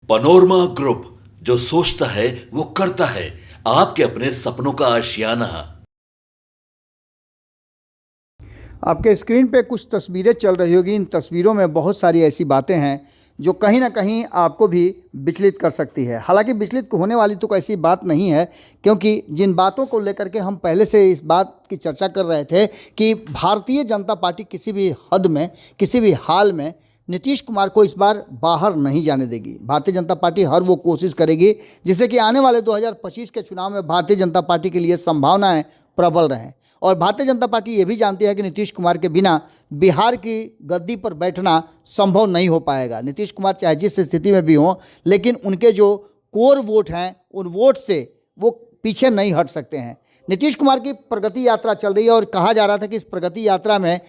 Panorama group, जो सोचता है वो करता है। आपके अपने सपनों का आशियाना। आपके स्क्रीन पे कुछ तस्वीरें चल रही होगी। इन तस्वीरों में बहुत सारी ऐसी बातें हैं जो कहीं ना कहीं आपको भी विचलित कर सकती है। हालांकि विचलित होने वाली तो कोई ऐसी बात नहीं है, क्योंकि जिन बातों को लेकर के हम पहले से इस बात की चर्चा कर रहे थे कि भारतीय जनता पार्टी किसी भी हद में, किसी भी हाल में नीतीश कुमार को इस बार बाहर नहीं जाने देगी। भारतीय जनता पार्टी हर वो कोशिश करेगी जिससे कि आने वाले 2025 के चुनाव में भारतीय जनता पार्टी के लिए संभावनाएं प्रबल रहें। और भारतीय जनता पार्टी ये भी जानती है कि नीतीश कुमार के बिना बिहार की गद्दी पर बैठना संभव नहीं हो पाएगा। नीतीश कुमार चाहे जिस स्थिति में भी हों, लेकिन उनके जो कोर वोट हैं उन वोट से वो पीछे नहीं हट सकते हैं। नीतीश कुमार की प्रगति यात्रा चल रही है और कहा जा रहा था कि इस प्रगति यात्रा में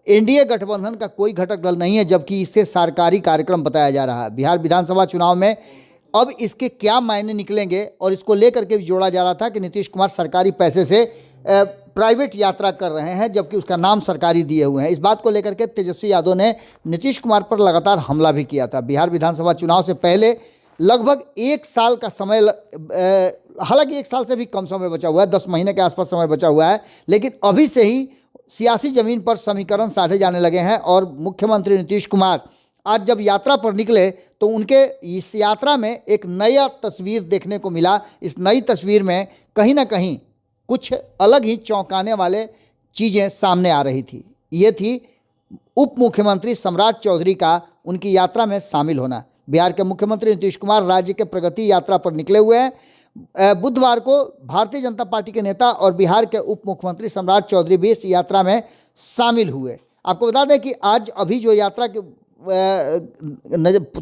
एनडीए गठबंधन का कोई घटक दल नहीं है, जबकि इससे सरकारी कार्यक्रम बताया जा रहा है। बिहार विधानसभा चुनाव में अब इसके क्या मायने निकलेंगे और इसको लेकर के भी जोड़ा जा रहा था कि नीतीश कुमार सरकारी पैसे से प्राइवेट यात्रा कर रहे हैं, जबकि उसका नाम सरकारी दिए हुए हैं। इस बात को लेकर के तेजस्वी यादव ने नीतीश कुमार पर लगातार हमला भी किया था। बिहार विधानसभा चुनाव से पहले लगभग 1 साल का समय, हालांकि 1 साल से भी कम समय बचा हुआ है, 10 महीने के आसपास समय बचा हुआ है, लेकिन अभी से ही सियासी जमीन पर समीकरण साधे जाने लगे हैं। और मुख्यमंत्री नीतीश कुमार आज जब यात्रा पर निकले तो उनके इस यात्रा में एक नया तस्वीर देखने को मिला। इस नई तस्वीर में कहीं ना कहीं कुछ अलग ही चौंकाने वाले चीज़ें सामने आ रही थी। ये थी उप मुख्यमंत्री सम्राट चौधरी का उनकी यात्रा में शामिल होना। बिहार के मुख्यमंत्री नीतीश कुमार राज्य के प्रगति यात्रा पर निकले हुए हैं। बुधवार को भारतीय जनता पार्टी के नेता और बिहार के उप मुख्यमंत्री सम्राट चौधरी भी इस यात्रा में शामिल हुए। आपको बता दें कि आज अभी जो यात्रा की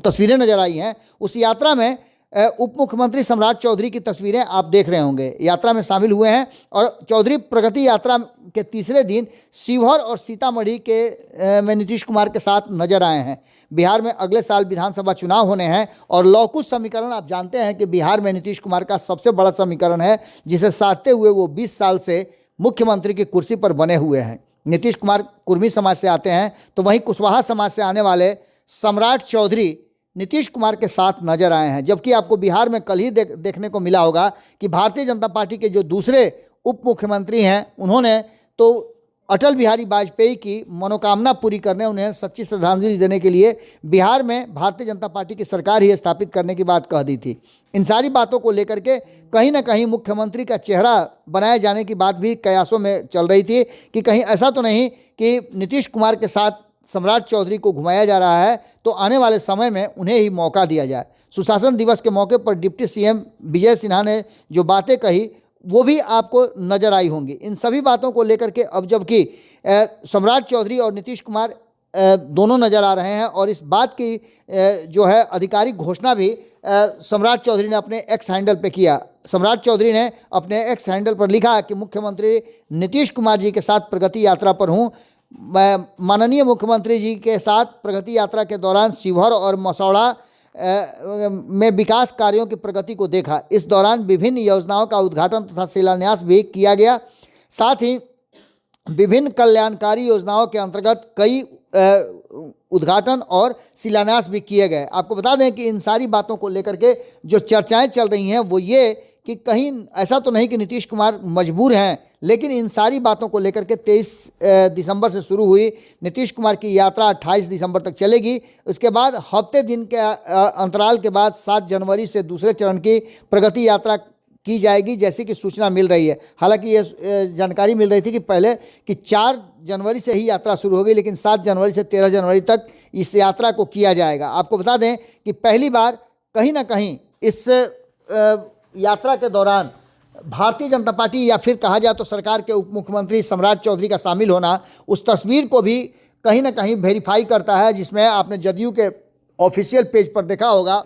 तस्वीरें नजर आई हैं, उस यात्रा में उप मुख्यमंत्री सम्राट चौधरी की तस्वीरें आप देख रहे होंगे। यात्रा में शामिल हुए हैं और चौधरी प्रगति यात्रा के तीसरे दिन शिवहर और सीतामढ़ी के में नीतीश कुमार के साथ नजर आए हैं। बिहार में अगले साल विधानसभा चुनाव होने हैं और लौकुश समीकरण आप जानते हैं कि बिहार में नीतीश कुमार का सबसे बड़ा समीकरण है, जिसे साधते हुए वो 20 साल से मुख्यमंत्री की कुर्सी पर बने हुए हैं। नीतीश कुमार कुर्मी समाज से आते हैं, तो वहीं कुशवाहा समाज से आने वाले सम्राट चौधरी नीतीश कुमार के साथ नजर आए हैं। जबकि आपको बिहार में कल ही देखने को मिला होगा कि भारतीय जनता पार्टी के जो दूसरे उप मुख्यमंत्री हैं, उन्होंने तो अटल बिहारी वाजपेयी की मनोकामना पूरी करने, उन्हें सच्ची श्रद्धांजलि देने के लिए बिहार में भारतीय जनता पार्टी की सरकार ही स्थापित करने की बात कह दी थी। इन सारी बातों को लेकर के कहीं ना कहीं मुख्यमंत्री का चेहरा बनाए जाने की बात भी कयासों में चल रही थी कि कहीं ऐसा तो नहीं कि नीतीश कुमार के साथ सम्राट चौधरी को घुमाया जा रहा है, तो आने वाले समय में उन्हें ही मौका दिया जाए। सुशासन दिवस के मौके पर डिप्टी सीएम विजय सिन्हा ने जो बातें कही वो भी आपको नजर आई होंगी। इन सभी बातों को लेकर के अब जबकि सम्राट चौधरी और नीतीश कुमार दोनों नजर आ रहे हैं और इस बात की जो है आधिकारिक घोषणा भी सम्राट चौधरी ने अपने एक्स हैंडल पे किया। सम्राट चौधरी ने अपने एक्स हैंडल पर लिखा कि मुख्यमंत्री नीतीश कुमार जी के साथ प्रगति यात्रा पर हूँ। मैं माननीय मुख्यमंत्री जी के साथ प्रगति यात्रा के दौरान शिवहर और मसौढ़ा में विकास कार्यों की प्रगति को देखा। इस दौरान विभिन्न योजनाओं का उद्घाटन तथा शिलान्यास भी किया गया। साथ ही विभिन्न कल्याणकारी योजनाओं के अंतर्गत कई उद्घाटन और शिलान्यास भी किए गए। आपको बता दें कि इन सारी बातों को लेकर के जो चर्चाएं चल रही हैं वो ये कि कहीं ऐसा तो नहीं कि नीतीश कुमार मजबूर हैं, लेकिन इन सारी बातों को लेकर के 23 दिसंबर से शुरू हुई नीतीश कुमार की यात्रा 28 दिसंबर तक चलेगी। उसके बाद हफ्ते दिन के अंतराल के बाद 7 जनवरी से दूसरे चरण की प्रगति यात्रा की जाएगी, जैसी कि सूचना मिल रही है। हालांकि ये जानकारी मिल रही थी कि पहले कि 4 जनवरी से ही यात्रा शुरू होगी, लेकिन 7 जनवरी से 13 जनवरी तक इस यात्रा को किया जाएगा। आपको बता दें कि पहली बार कहीं ना कहीं इस यात्रा के दौरान भारतीय जनता पार्टी या फिर कहा जाए तो सरकार के उप मुख्यमंत्री सम्राट चौधरी का शामिल होना उस तस्वीर को भी कहीं ना कहीं वेरीफाई करता है, जिसमें आपने जदयू के ऑफिशियल पेज पर देखा होगा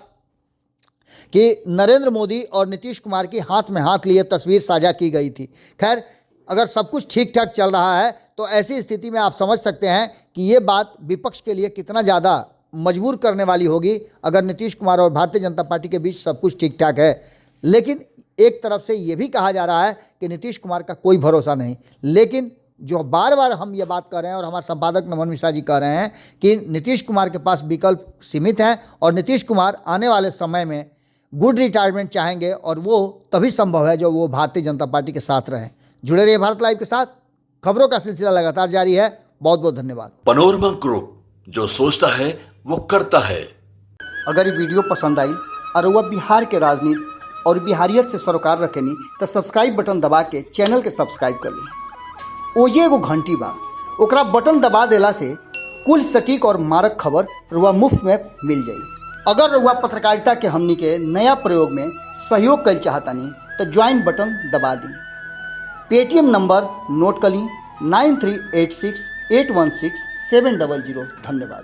कि नरेंद्र मोदी और नीतीश कुमार की हाथ में हाथ लिए तस्वीर साझा की गई थी। खैर, अगर सब कुछ ठीक ठाक चल रहा है तो ऐसी स्थिति में आप समझ सकते हैं कि ये बात विपक्ष के लिए कितना ज़्यादा मजबूर करने वाली होगी अगर नीतीश कुमार और भारतीय जनता पार्टी के बीच सब कुछ ठीक ठाक है। लेकिन एक तरफ से ये भी कहा जा रहा है कि नीतीश कुमार का कोई भरोसा नहीं, लेकिन जो बार बार हम ये बात कर रहे हैं और हमारे संपादक नमन मिश्रा जी कह रहे हैं कि नीतीश कुमार के पास विकल्प सीमित हैं और नीतीश कुमार आने वाले समय में गुड रिटायरमेंट चाहेंगे और वो तभी संभव है जो वो भारतीय जनता पार्टी के साथ रहें। जुड़े रहिए भारत लाइव के साथ, खबरों का सिलसिला लगातार जारी है। बहुत बहुत धन्यवाद। पनोरमा ग्रुप, जो सोचता है वो करता है। अगर ये वीडियो पसंद आई और वह बिहार के राजनीति और बिहारियत से सरोकार रखेनी तो सब्सक्राइब बटन दबा के चैनल के सब्सक्राइब कर ली। ओजे एगो घंटी बा, ओकरा बटन दबा देला से कुल सटीक और मारक खबर रुआ मुफ्त में मिल जाई। अगर रुआ पत्रकारिता के हमनी के नया प्रयोग में सहयोग कर चाहतानी तो ज्वाइन बटन दबा दी। पेटीएम नंबर नोट कर ली 9386816700। धन्यवाद।